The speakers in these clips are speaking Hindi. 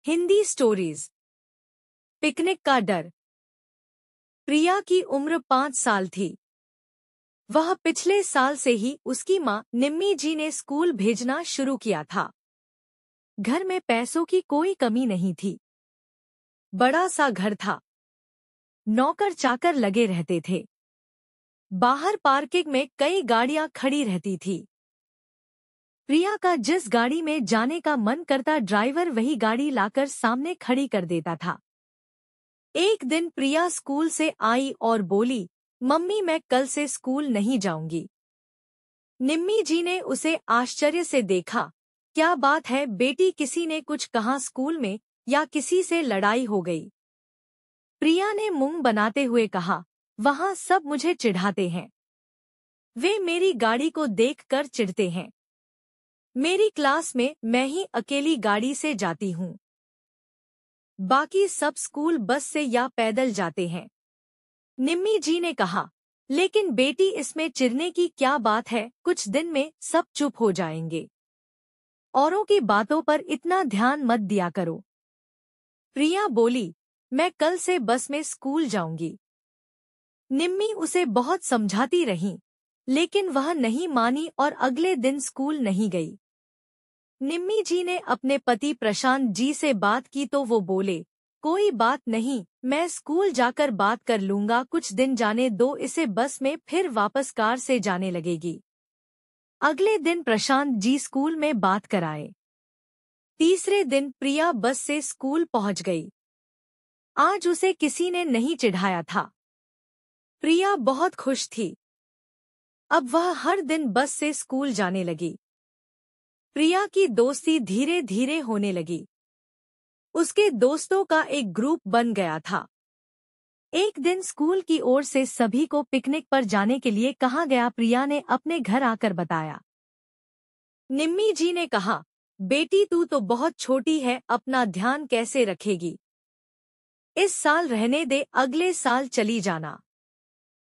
हिंदी स्टोरीज। पिकनिक का डर। प्रिया की उम्र 5 साल थी। वह पिछले साल से ही उसकी माँ निम्मी जी ने स्कूल भेजना शुरू किया था। घर में पैसों की कोई कमी नहीं थी। बड़ा सा घर था। नौकर चाकर लगे रहते थे। बाहर पार्किंग में कई गाड़ियां खड़ी रहती थी। प्रिया का जिस गाड़ी में जाने का मन करता ड्राइवर वही गाड़ी लाकर सामने खड़ी कर देता था। एक दिन प्रिया स्कूल से आई और बोली, मम्मी मैं कल से स्कूल नहीं जाऊंगी। निम्मी जी ने उसे आश्चर्य से देखा। क्या बात है बेटी, किसी ने कुछ कहा स्कूल में या किसी से लड़ाई हो गई? प्रिया ने मुंह बनाते हुए कहा, वहाँ सब मुझे चिढ़ाते हैं। वे मेरी गाड़ी को देखकर चिढ़ते हैं। मेरी क्लास में मैं ही अकेली गाड़ी से जाती हूँ। बाकी सब स्कूल बस से या पैदल जाते हैं। निम्मी जी ने कहा, लेकिन बेटी इसमें चिढ़ने की क्या बात है, कुछ दिन में सब चुप हो जाएंगे। औरों की बातों पर इतना ध्यान मत दिया करो। प्रिया बोली, मैं कल से बस में स्कूल जाऊंगी। निम्मी उसे बहुत समझाती रही, लेकिन वह नहीं मानी और अगले दिन स्कूल नहीं गई। निम्मी जी ने अपने पति प्रशांत जी से बात की तो वो बोले, कोई बात नहीं, मैं स्कूल जाकर बात कर लूंगा, कुछ दिन जाने दो इसे, बस में फिर वापस कार से जाने लगेगी। अगले दिन प्रशांत जी स्कूल में बात कराए। तीसरे दिन प्रिया बस से स्कूल पहुंच गई। आज उसे किसी ने नहीं चिढ़ाया था। प्रिया बहुत खुश थी। अब वह हर दिन बस से स्कूल जाने लगी। प्रिया की दोस्ती धीरे धीरे होने लगी। उसके दोस्तों का एक ग्रुप बन गया था। एक दिन स्कूल की ओर से सभी को पिकनिक पर जाने के लिए कहा गया। प्रिया ने अपने घर आकर बताया। निम्मी जी ने कहा, बेटी तू तो बहुत छोटी है, अपना ध्यान कैसे रखेगी? इस साल रहने दे, अगले साल चली जाना।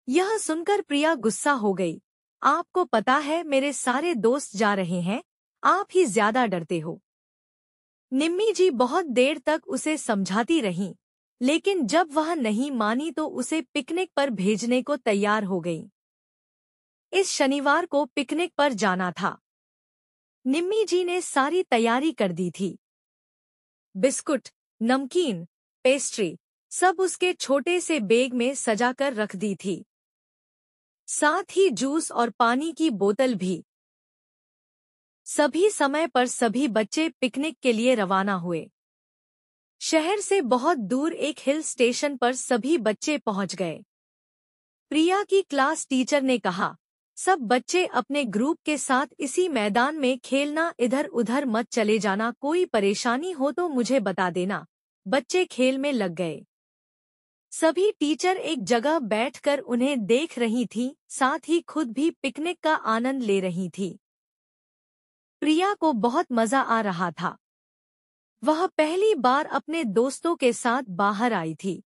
यह सुनकर प्रिया गुस्सा हो गई। आपको पता है मेरे सारे दोस्त जा रहे हैं, आप ही ज्यादा डरते हो। निम्मी जी बहुत देर तक उसे समझाती रहीं, लेकिन जब वह नहीं मानी तो उसे पिकनिक पर भेजने को तैयार हो गई। इस शनिवार को पिकनिक पर जाना था। निम्मी जी ने सारी तैयारी कर दी थी। बिस्कुट, नमकीन, पेस्ट्री सब उसके छोटे से बैग में सजाकर रख दी थी। साथ ही जूस और पानी की बोतल भी। सभी समय पर सभी बच्चे पिकनिक के लिए रवाना हुए। शहर से बहुत दूर एक हिल स्टेशन पर सभी बच्चे पहुंच गए। प्रिया की क्लास टीचर ने कहा, सब बच्चे अपने ग्रुप के साथ इसी मैदान में खेलना, इधर उधर मत चले जाना, कोई परेशानी हो तो मुझे बता देना। बच्चे खेल में लग गए। सभी टीचर एक जगह बैठकर उन्हें देख रही थीं, साथ ही खुद भी पिकनिक का आनंद ले रही थी। प्रिया को बहुत मजा आ रहा था। वह पहली बार अपने दोस्तों के साथ बाहर आई थी।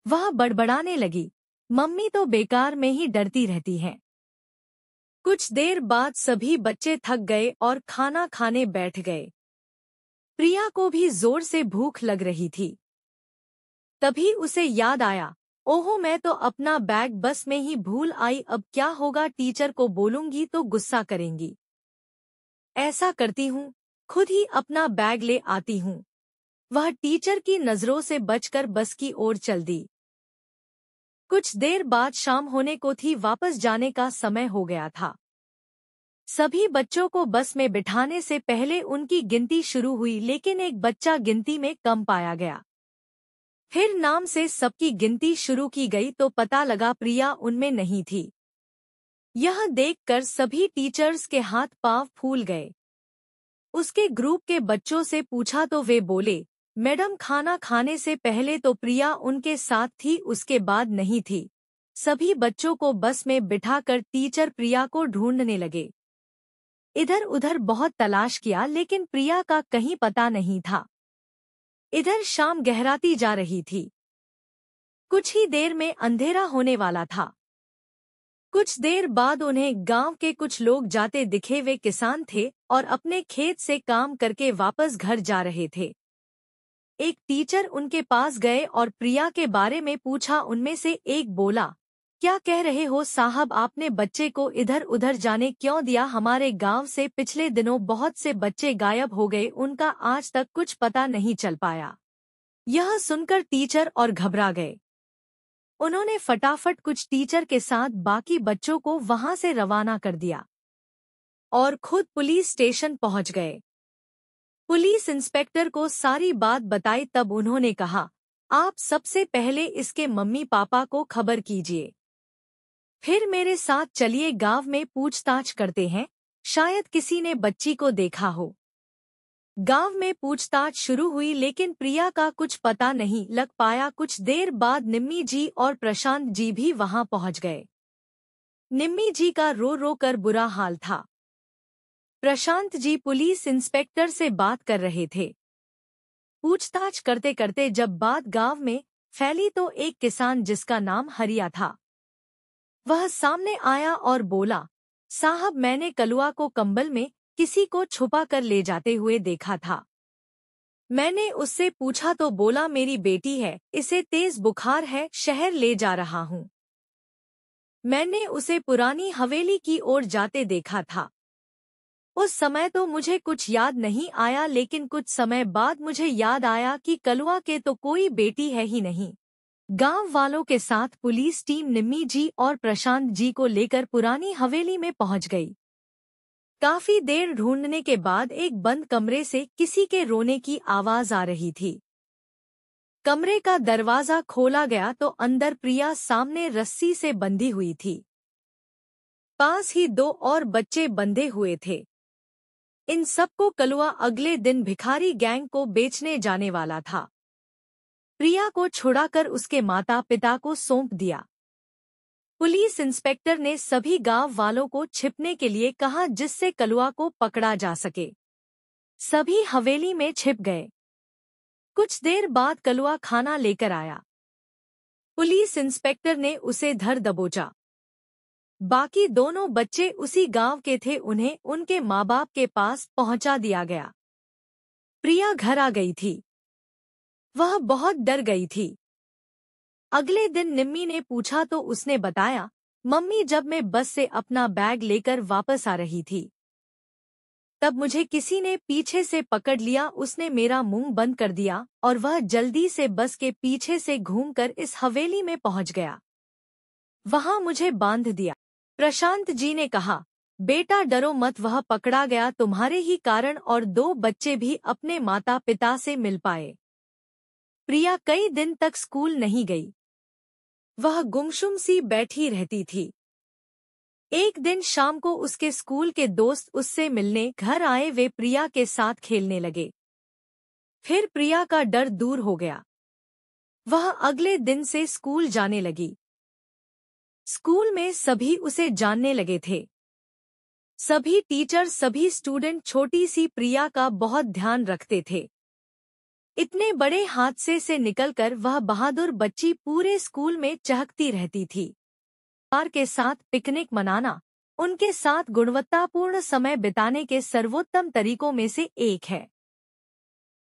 वह बड़बड़ाने लगी, मम्मी तो बेकार में ही डरती रहती हैं। कुछ देर बाद सभी बच्चे थक गए और खाना खाने बैठ गए। प्रिया को भी जोर से भूख लग रही थी। तभी उसे याद आया, ओहो मैं तो अपना बैग बस में ही भूल आई, अब क्या होगा? टीचर को बोलूंगी तो गुस्सा करेंगी। ऐसा करती हूँ, खुद ही अपना बैग ले आती हूँ। वह टीचर की नजरों से बचकर बस की ओर चल दी। कुछ देर बाद शाम होने को थी, वापस जाने का समय हो गया था। सभी बच्चों को बस में बिठाने से पहले उनकी गिनती शुरू हुई, लेकिन एक बच्चा गिनती में कम पाया गया। फिर नाम से सबकी गिनती शुरू की गई तो पता लगा प्रिया उनमें नहीं थी। यह देखकर सभी टीचर्स के हाथ पांव फूल गए। उसके ग्रुप के बच्चों से पूछा तो वे बोले, मैडम खाना खाने से पहले तो प्रिया उनके साथ थी, उसके बाद नहीं थी। सभी बच्चों को बस में बिठाकर टीचर प्रिया को ढूंढने लगे। इधर उधर बहुत तलाश किया, लेकिन प्रिया का कहीं पता नहीं था। इधर शाम गहराती जा रही थी। कुछ ही देर में अंधेरा होने वाला था। कुछ देर बाद उन्हें गांव के कुछ लोग जाते दिखे। वे किसान थे और अपने खेत से काम करके वापस घर जा रहे थे। एक टीचर उनके पास गए और प्रिया के बारे में पूछा। उनमें से एक बोला, क्या कह रहे हो साहब, आपने बच्चे को इधर उधर जाने क्यों दिया? हमारे गांव से पिछले दिनों बहुत से बच्चे गायब हो गए, उनका आज तक कुछ पता नहीं चल पाया। यह सुनकर टीचर और घबरा गए। उन्होंने फटाफट कुछ टीचर के साथ बाकी बच्चों को वहां से रवाना कर दिया और खुद पुलिस स्टेशन पहुंच गए। पुलिस इंस्पेक्टर को सारी बात बताई। तब उन्होंने कहा, आप सबसे पहले इसके मम्मी पापा को खबर कीजिए, फिर मेरे साथ चलिए, गांव में पूछताछ करते हैं, शायद किसी ने बच्ची को देखा हो। गांव में पूछताछ शुरू हुई लेकिन प्रिया का कुछ पता नहीं लग पाया। कुछ देर बाद निम्मी जी और प्रशांत जी भी वहां पहुंच गए। निम्मी जी का रो रो कर बुरा हाल था। प्रशांत जी पुलिस इंस्पेक्टर से बात कर रहे थे। पूछताछ करते करते जब बात गांव में फैली तो एक किसान जिसका नाम हरिया था, वह सामने आया और बोला, साहब, मैंने कलुआ को कंबल में किसी को छुपा कर ले जाते हुए देखा था। मैंने उससे पूछा तो बोला मेरी बेटी है, इसे तेज बुखार है, शहर ले जा रहा हूँ। मैंने उसे पुरानी हवेली की ओर जाते देखा था। उस समय तो मुझे कुछ याद नहीं आया, लेकिन कुछ समय बाद मुझे याद आया कि कलुआ के तो कोई बेटी है ही नहीं। गांव वालों के साथ पुलिस टीम निम्मी जी और प्रशांत जी को लेकर पुरानी हवेली में पहुंच गई। काफी देर ढूंढने के बाद एक बंद कमरे से किसी के रोने की आवाज आ रही थी। कमरे का दरवाजा खोला गया तो अंदर प्रिया सामने रस्सी से बंधी हुई थी। पास ही दो और बच्चे बंधे हुए थे। इन सबको कलुआ अगले दिन भिखारी गैंग को बेचने जाने वाला था। प्रिया को छुड़ाकर उसके माता पिता को सौंप दिया। पुलिस इंस्पेक्टर ने सभी गांव वालों को छिपने के लिए कहा जिससे कलुआ को पकड़ा जा सके। सभी हवेली में छिप गए। कुछ देर बाद कलुआ खाना लेकर आया। पुलिस इंस्पेक्टर ने उसे धर दबोचा। बाकी दोनों बच्चे उसी गांव के थे, उन्हें उनके माँ बाप के पास पहुंचा दिया गया। प्रिया घर आ गई थी। वह बहुत डर गई थी। अगले दिन निम्मी ने पूछा तो उसने बताया, मम्मी, जब मैं बस से अपना बैग लेकर वापस आ रही थी तब मुझे किसी ने पीछे से पकड़ लिया। उसने मेरा मुंह बंद कर दिया और वह जल्दी से बस के पीछे से घूमकर इस हवेली में पहुंच गया। वहां मुझे बांध दिया। प्रशांत जी ने कहा, बेटा डरो मत, वह पकड़ा गया तुम्हारे ही कारण और दो बच्चे भी अपने माता पिता से मिल पाए। प्रिया कई दिन तक स्कूल नहीं गई। वह गुमसुम सी बैठी रहती थी। एक दिन शाम को उसके स्कूल के दोस्त उससे मिलने घर आए। वे प्रिया के साथ खेलने लगे। फिर प्रिया का डर दूर हो गया। वह अगले दिन से स्कूल जाने लगी। स्कूल में सभी उसे जानने लगे थे। सभी टीचर, सभी स्टूडेंट छोटी सी प्रिया का बहुत ध्यान रखते थे। इतने बड़े हादसे से निकलकर वह बहादुर बच्ची पूरे स्कूल में चहकती रहती थी। परिवार के साथ पिकनिक मनाना उनके साथ गुणवत्तापूर्ण समय बिताने के सर्वोत्तम तरीकों में से एक है।